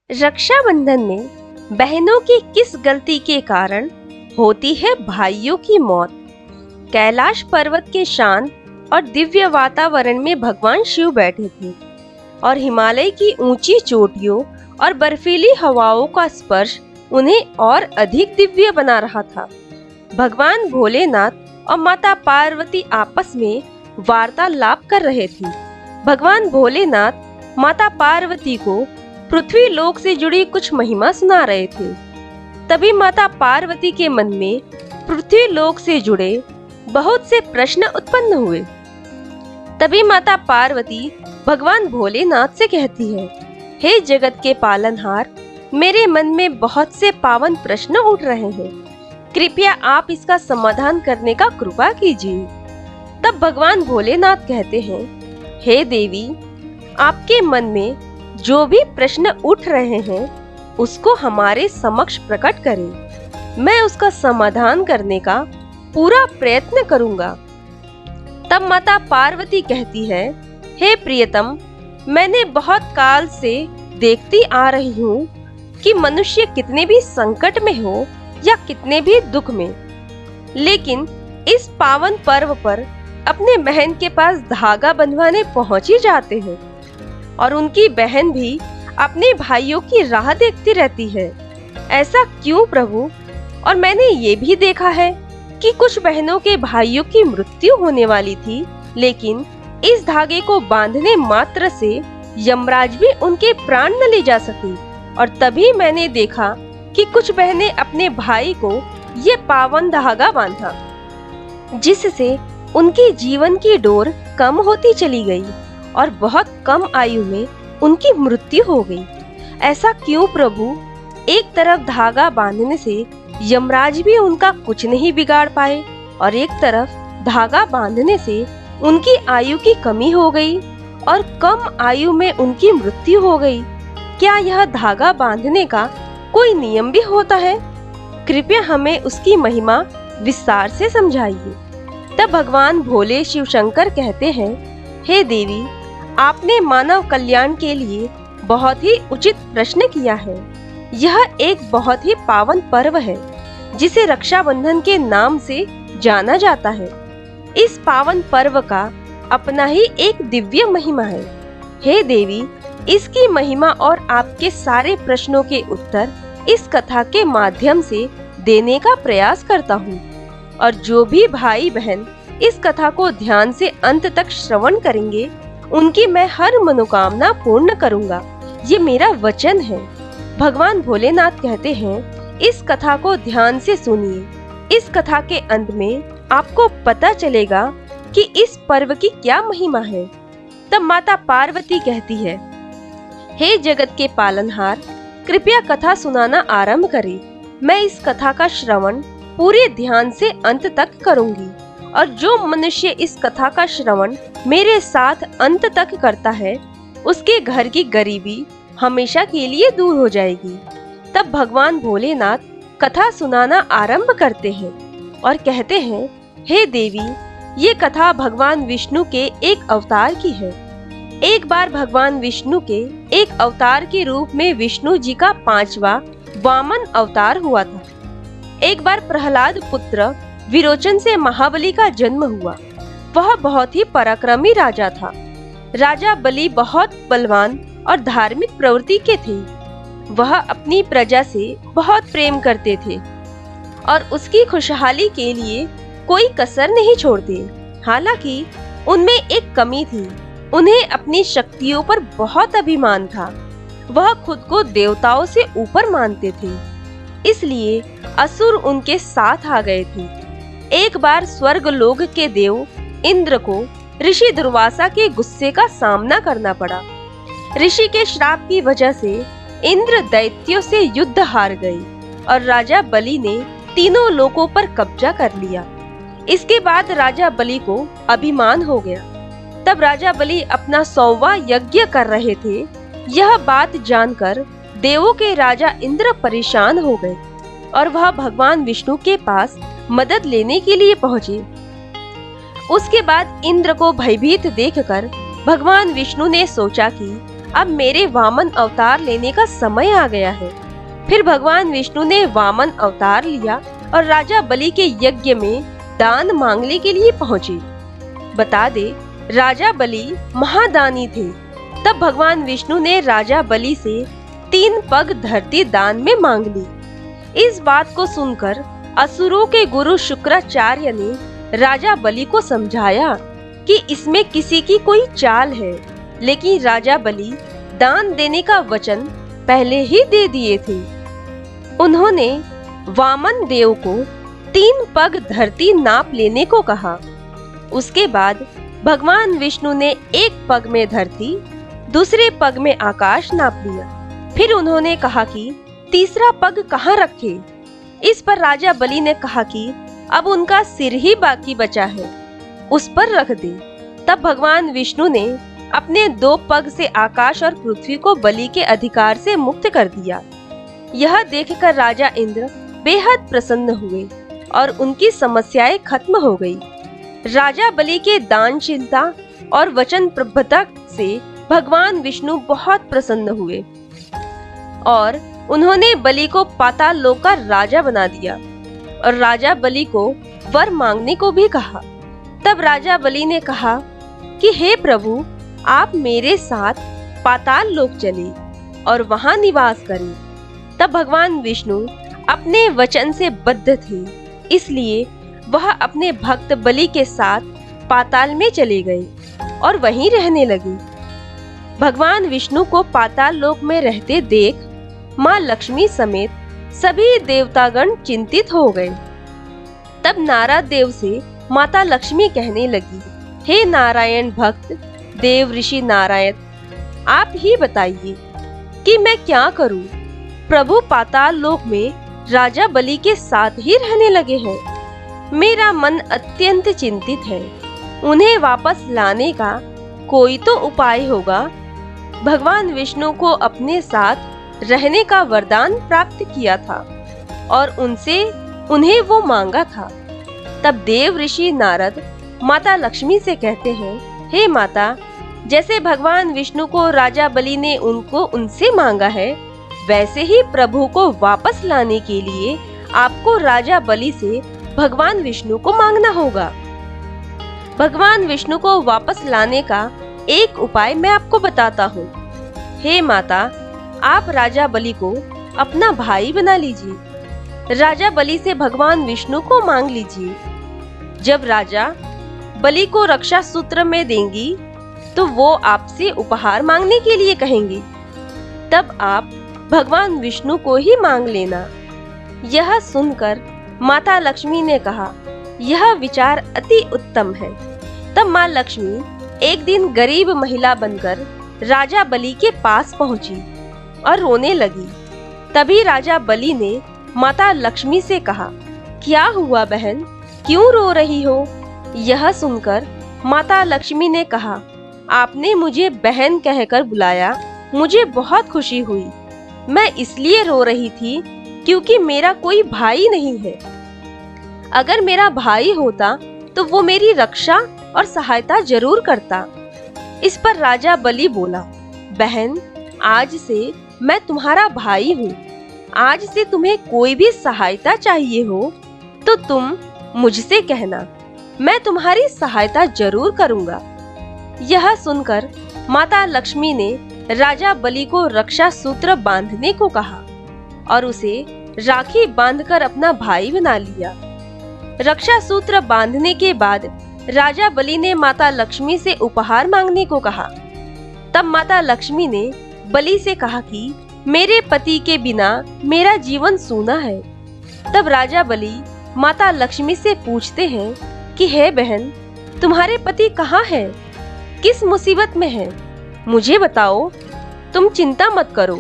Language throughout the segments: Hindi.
रक्षाबंधन में बहनों की किस गलती के कारण होती है भाइयों की मौत। कैलाश पर्वत के शांत और दिव्य वातावरण में भगवान शिव बैठे थे और हिमालय की ऊंची चोटियों और बर्फीली हवाओं का स्पर्श उन्हें और अधिक दिव्य बना रहा था। भगवान भोलेनाथ और माता पार्वती आपस में वार्तालाप कर रहे थे। भगवान भोलेनाथ माता पार्वती को पृथ्वी लोक से जुड़ी कुछ महिमा सुना रहे थे। तभी माता पार्वती के मन में पृथ्वी लोक से जुड़े बहुत से प्रश्न उत्पन्न हुए। तभी माता पार्वती भगवान भोलेनाथ से कहती है, हे जगत के पालनहार, मेरे मन में बहुत से पावन प्रश्न उठ रहे हैं, कृपया आप इसका समाधान करने का कृपा कीजिए। तब भगवान भोलेनाथ कहते हैं, हे देवी, आपके मन में जो भी प्रश्न उठ रहे हैं उसको हमारे समक्ष प्रकट करें, मैं उसका समाधान करने का पूरा प्रयत्न करूंगा। तब माता पार्वती कहती है, हे प्रियतम, मैंने बहुत काल से देखती आ रही हूँ कि मनुष्य कितने भी संकट में हो या कितने भी दुख में, लेकिन इस पावन पर्व पर अपने बहन के पास धागा बंधवाने पहुंच ही जाते हैं और उनकी बहन भी अपने भाइयों की राह देखती रहती है। ऐसा क्यों प्रभु? और मैंने ये भी देखा है कि कुछ बहनों के भाइयों की मृत्यु होने वाली थी, लेकिन इस धागे को बांधने मात्र से यमराज भी उनके प्राण न ले जा सके। और तभी मैंने देखा कि कुछ बहनें अपने भाई को ये पावन धागा बांधा, जिससे उनकी जीवन की डोर कम होती चली गई और बहुत कम आयु में उनकी मृत्यु हो गई। ऐसा क्यों प्रभु? एक तरफ धागा बांधने से यमराज भी उनका कुछ नहीं बिगाड़ पाए और एक तरफ धागा बांधने से उनकी आयु की कमी हो गई और कम आयु में उनकी मृत्यु हो गई। क्या यह धागा बांधने का कोई नियम भी होता है? कृपया हमें उसकी महिमा विस्तार से समझाइए। तब भगवान भोले शिव शंकर कहते हैं, हे देवी, आपने मानव कल्याण के लिए बहुत ही उचित प्रश्न किया है। यह एक बहुत ही पावन पर्व है जिसे रक्षाबंधन के नाम से जाना जाता है। इस पावन पर्व का अपना ही एक दिव्य महिमा है। हे देवी, इसकी महिमा और आपके सारे प्रश्नों के उत्तर इस कथा के माध्यम से देने का प्रयास करता हूँ और जो भी भाई बहन इस कथा को ध्यान से अंत तक श्रवण करेंगे उनकी मैं हर मनोकामना पूर्ण करूंगा, ये मेरा वचन है। भगवान भोलेनाथ कहते हैं, इस कथा को ध्यान से सुनिए। इस कथा के अंत में आपको पता चलेगा कि इस पर्व की क्या महिमा है। तब माता पार्वती कहती है, हे जगत के पालनहार, कृपया कथा सुनाना आरंभ करें। मैं इस कथा का श्रवण पूरे ध्यान से अंत तक करूंगी और जो मनुष्य इस कथा का श्रवण मेरे साथ अंत तक करता है उसके घर की गरीबी हमेशा के लिए दूर हो जाएगी। तब भगवान भोलेनाथ कथा सुनाना आरंभ करते हैं और कहते हैं, हे देवी, ये कथा भगवान विष्णु के एक अवतार की है। एक बार भगवान विष्णु के एक अवतार के रूप में विष्णु जी का 5वां वामन अवतार हुआ था। एक बार प्रहलाद पुत्र विरोचन से महाबली का जन्म हुआ। वह बहुत ही पराक्रमी राजा था। राजा बलि बहुत बलवान और धार्मिक प्रवृत्ति के थे। वह अपनी प्रजा से बहुत प्रेम करते थे और उसकी खुशहाली के लिए कोई कसर नहीं छोड़ते। हालांकि उनमें एक कमी थी, उन्हें अपनी शक्तियों पर बहुत अभिमान था। वह खुद को देवताओं से ऊपर मानते थे, इसलिए असुर उनके साथ आ गए थे। एक बार स्वर्ग लोक के देव इंद्र को ऋषि दुर्वासा के गुस्से का सामना करना पड़ा। ऋषि के श्राप की वजह से इंद्र दैत्यों से युद्ध हार गए और राजा बलि ने तीनों लोकों पर कब्जा कर लिया। इसके बाद राजा बलि को अभिमान हो गया। तब राजा बलि अपना 100वां यज्ञ कर रहे थे। यह बात जानकर देवों के राजा इंद्र परेशान हो गए और वह भगवान विष्णु के पास मदद लेने के लिए पहुंचे। उसके बाद इंद्र को भयभीत देखकर भगवान विष्णु ने सोचा कि अब मेरे वामन अवतार लेने का समय आ गया है। फिर भगवान विष्णु ने वामन अवतार लिया और राजा बलि के यज्ञ में दान मांगने के लिए पहुंचे। बता दे, राजा बलि महादानी थे। तब भगवान विष्णु ने राजा बलि से 3 पग धरती दान में मांग ली। इस बात को सुनकर असुरों के गुरु शुक्राचार्य ने राजा बलि को समझाया कि इसमें किसी की कोई चाल है, लेकिन राजा बलि दान देने का वचन पहले ही दे दिए थे। उन्होंने वामन देव को 3 पग धरती नाप लेने को कहा। उसके बाद भगवान विष्णु ने 1 पग में धरती, दूसरे पग में आकाश नाप लिया। फिर उन्होंने कहा कि तीसरा पग कहाँ रखे। इस पर राजा बलि ने कहा कि अब उनका सिर ही बाकी बचा है, उस पर रख दे। तब भगवान विष्णु ने अपने 2 पग से आकाश और पृथ्वी को बलि के अधिकार से मुक्त कर दिया। यह देखकर राजा इंद्र बेहद प्रसन्न हुए और उनकी समस्याएं खत्म हो गई। राजा बलि के दानशीलता और वचन प्रबद्धता से भगवान विष्णु बहुत प्रसन्न हुए और उन्होंने बलि को पाताल लोक का राजा बना दिया और राजा बलि को वर मांगने को भी कहा। तब राजा बलि ने कहा कि हे प्रभु, आप मेरे साथ पाताल लोक चले और वहां निवास करें। तब भगवान विष्णु अपने वचन से बद्ध थे, इसलिए वह अपने भक्त बलि के साथ पाताल में चले गए और वहीं रहने लगे। भगवान विष्णु को पाताल लोक में रहते देख माँ लक्ष्मी समेत सभी देवतागण चिंतित हो गए। तब नारद देव से माता लक्ष्मी कहने लगी, हे नारायण भक्त देव ऋषि नारायण, आप ही बताइए कि मैं क्या करूं। प्रभु पाताल लोक में राजा बलि के साथ ही रहने लगे हैं। मेरा मन अत्यंत चिंतित है। उन्हें वापस लाने का कोई तो उपाय होगा। भगवान विष्णु को अपने साथ रहने का वरदान प्राप्त किया था और उनसे उन्हें वो मांगा था। तब देव ऋषि नारद माता लक्ष्मी से कहते हैं, हे माता, जैसे भगवान विष्णु को राजा बलि ने उनसे मांगा है, वैसे ही प्रभु को वापस लाने के लिए आपको राजा बलि से भगवान विष्णु को मांगना होगा। भगवान विष्णु को वापस लाने का एक उपाय मैं आपको बताता हूँ। हे माता, आप राजा बलि को अपना भाई बना लीजिए। राजा बलि से भगवान विष्णु को मांग लीजिए। जब राजा बलि को रक्षा सूत्र में देंगी तो वो आपसे उपहार मांगने के लिए कहेंगे। तब आप भगवान विष्णु को ही मांग लेना। यह सुनकर माता लक्ष्मी ने कहा, यह विचार अति उत्तम है। तब माँ लक्ष्मी एक दिन गरीब महिला बनकर राजा बलि के पास पहुंची और रोने लगी। तभी राजा बलि ने माता लक्ष्मी से कहा, क्या हुआ बहन, क्यों रो रही हो? यह सुनकर माता लक्ष्मी ने कहा, आपने मुझे बहन कहकर बुलाया, मुझे बहुत खुशी हुई। मैं इसलिए रो रही थी क्योंकि मेरा कोई भाई नहीं है। अगर मेरा भाई होता तो वो मेरी रक्षा और सहायता जरूर करता। इस पर राजा बलि बोला, बहन, आज से मैं तुम्हारा भाई हूँ। आज से तुम्हें कोई भी सहायता चाहिए हो तो तुम मुझसे कहना, मैं तुम्हारी सहायता जरूर करूँगा। यह सुनकर माता लक्ष्मी ने राजा बलि को रक्षा सूत्र बांधने को कहा और उसे राखी बांधकर अपना भाई बना लिया। रक्षा सूत्र बांधने के बाद राजा बलि ने माता लक्ष्मी से उपहार मांगने को कहा। तब माता लक्ष्मी ने बलि से कहा कि मेरे पति के बिना मेरा जीवन सूना है। तब राजा बलि माता लक्ष्मी से पूछते हैं कि हे बहन, तुम्हारे पति कहाँ है, किस मुसीबत में है, मुझे बताओ। तुम चिंता मत करो,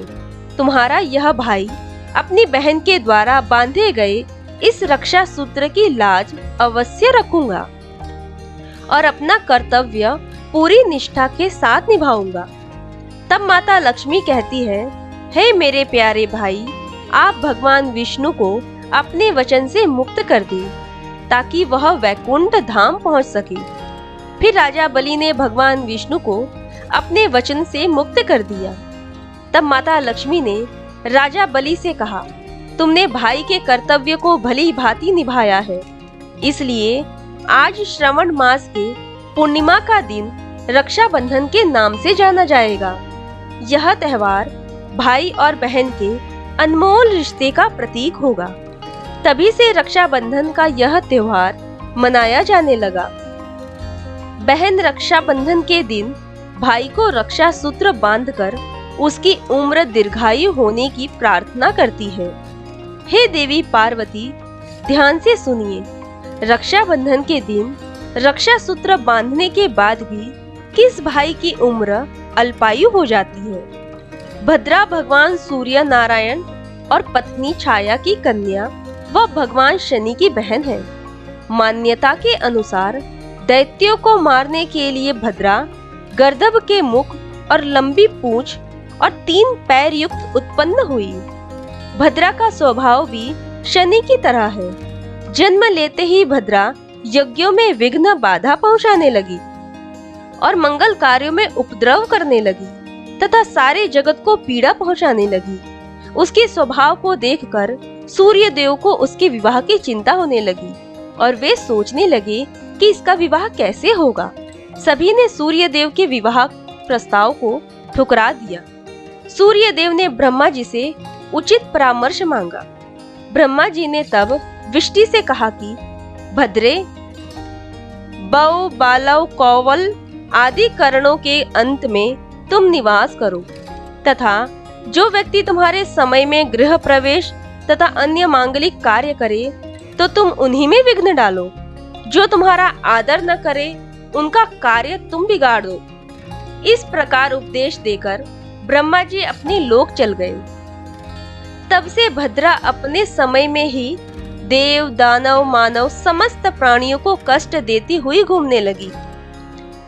तुम्हारा यह भाई अपनी बहन के द्वारा बांधे गए इस रक्षा सूत्र की लाज अवश्य रखूंगा और अपना कर्तव्य पूरी निष्ठा के साथ निभाऊंगा। तब माता लक्ष्मी कहती है, हे मेरे प्यारे भाई, आप भगवान विष्णु को अपने वचन से मुक्त कर दे ताकि वह वैकुंठ धाम पहुंच सके। फिर राजा बलि ने भगवान विष्णु को अपने वचन से मुक्त कर दिया। तब माता लक्ष्मी ने राजा बलि से कहा, तुमने भाई के कर्तव्य को भली भांति निभाया है, इसलिए आज श्रावण मास के पूर्णिमा का दिन रक्षाबंधन के नाम से जाना जाएगा। यह त्योहार भाई और बहन के अनमोल रिश्ते का प्रतीक होगा। तभी से रक्षाबंधन का यह त्योहार मनाया जाने लगा। बहन रक्षाबंधन के दिन भाई को रक्षा सूत्र बांधकर उसकी उम्र दीर्घायु होने की प्रार्थना करती है। हे देवी पार्वती, ध्यान से सुनिए। रक्षाबंधन के दिन रक्षा सूत्र बांधने के बाद भी किस भाई की उम्र अल्पायु हो जाती है? भद्रा भगवान सूर्य नारायण और पत्नी छाया की कन्या व भगवान शनि की बहन है। मान्यता के अनुसार दैत्यों को मारने के लिए भद्रा गर्दभ के मुख और लंबी पूंछ और 3 पैर युक्त उत्पन्न हुई। भद्रा का स्वभाव भी शनि की तरह है। जन्म लेते ही भद्रा यज्ञों में विघ्न बाधा पहुंचाने लगी और मंगल कार्यों में उपद्रव करने लगी तथा सारे जगत को पीड़ा पहुंचाने लगी। उसके स्वभाव को देखकर सूर्य देव को उसके विवाह की चिंता होने लगी और वे सोचने लगे कि इसका विवाह कैसे होगा। सभी ने सूर्य देव के विवाह प्रस्ताव को ठुकरा दिया। सूर्य देव ने ब्रह्मा जी से उचित परामर्श मांगा। ब्रह्मा जी ने तब विष्टि से कहा कि भद्रे, बौ, बालव, कौवल आदि करणों के अंत में तुम निवास करो तथा जो व्यक्ति तुम्हारे समय में गृह प्रवेश तथा अन्य मांगलिक कार्य करे तो तुम उन्हीं में विघ्न डालो। जो तुम्हारा आदर न करे उनका कार्य तुम बिगाड़ दो। इस प्रकार उपदेश देकर ब्रह्मा जी अपने लोक चल गए। तब से भद्रा अपने समय में ही देव, दानव, मानव समस्त प्राणियों को कष्ट देती हुई घूमने लगी।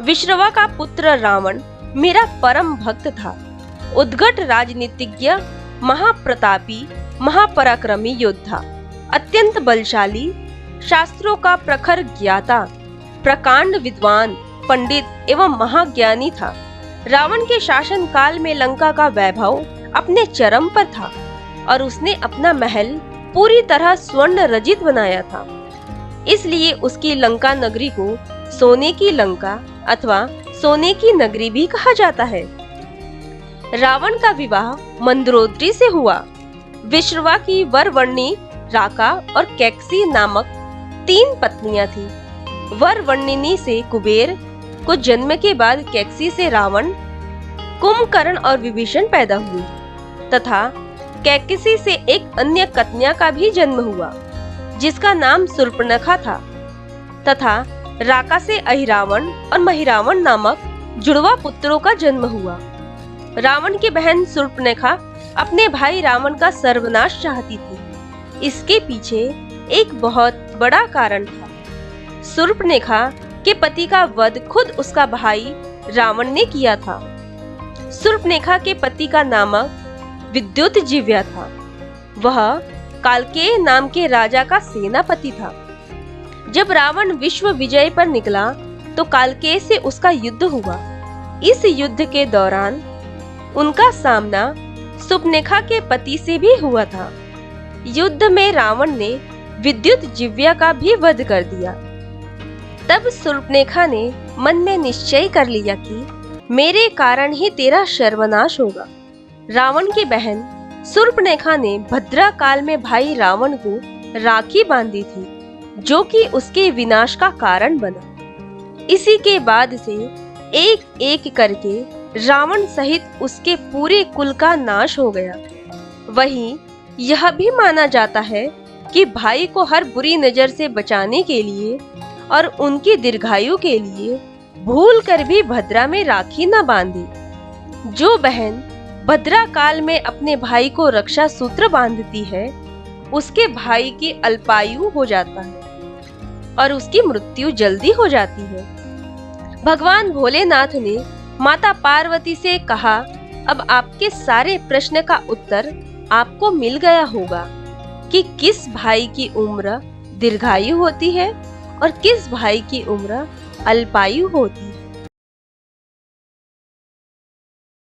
विश्रवा का पुत्र रावण मेरा परम भक्त था। उद्घट राजनीतिज्ञ, महाप्रतापी, महापराक्रमी योद्धा, अत्यंत बलशाली, शास्त्रों का प्रखर ज्ञाता, प्रकांड विद्वान, पंडित एवं महाज्ञानी था। रावण के शासन काल में लंका का वैभव अपने चरम पर था और उसने अपना महल पूरी तरह स्वर्ण रजित बनाया था। इसलिए उसकी लंका नगरी को सोने की लंका अथवा सोने की नगरी भी कहा जाता है। रावण का विवाह मंदरोदरी से हुआ। विश्रवा की वरवर्णी राका और कैकसी नामक 3 पत्नियां थीं। वरवर्णिनी से कुबेर को जन्म के बाद कैकसी से रावण, कुंभकर्ण और विभीषण पैदा हुए तथा कैकसी से एक अन्य कन्या का भी जन्म हुआ जिसका नाम शूर्पणखा था तथा राका से अहिरावण और महिरावण नामक जुड़वा पुत्रों का जन्म हुआ। रावण की बहन शूर्पणखा अपने भाई रावण का सर्वनाश चाहती थी। इसके पीछे एक बहुत बड़ा कारण था। शूर्पणखा के पति का वध खुद उसका भाई रावण ने किया था। शूर्पणखा के पति का नाम विद्युतजीव्य था। वह कालकेय नाम के राजा का सेनापति था। जब रावण विश्व विजय पर निकला तो कालकेय से उसका युद्ध हुआ। इस युद्ध के दौरान उनका सामना शूर्पणखा के पति से भी हुआ था। युद्ध में रावण ने विद्युतजीव्य का भी वध कर दिया। तब शूर्पणखा ने मन में निश्चय कर लिया कि मेरे कारण ही तेरा सर्वनाश होगा। रावण की बहन शूर्पणखा ने भद्रा काल में भाई रावण को राखी बांधी थी जो कि उसके विनाश का कारण बना। इसी के बाद से एक एक करके रावण सहित उसके पूरे कुल का नाश हो गया। वहीं यह भी माना जाता है कि भाई को हर बुरी नजर से बचाने के लिए और उनकी दीर्घायु के लिए भूल कर भी भद्रा में राखी न बांधे। जो बहन भद्रा काल में अपने भाई को रक्षा सूत्र बांधती है उसके भाई की अल्पायु हो जाता है और उसकी मृत्यु जल्दी हो जाती है। भगवान भोलेनाथ ने माता पार्वती से कहा, अब आपके सारे प्रश्न का उत्तर आपको मिल गया होगा कि किस भाई की उम्र दीर्घायु होती है और किस भाई की उम्र अल्पायु होती है।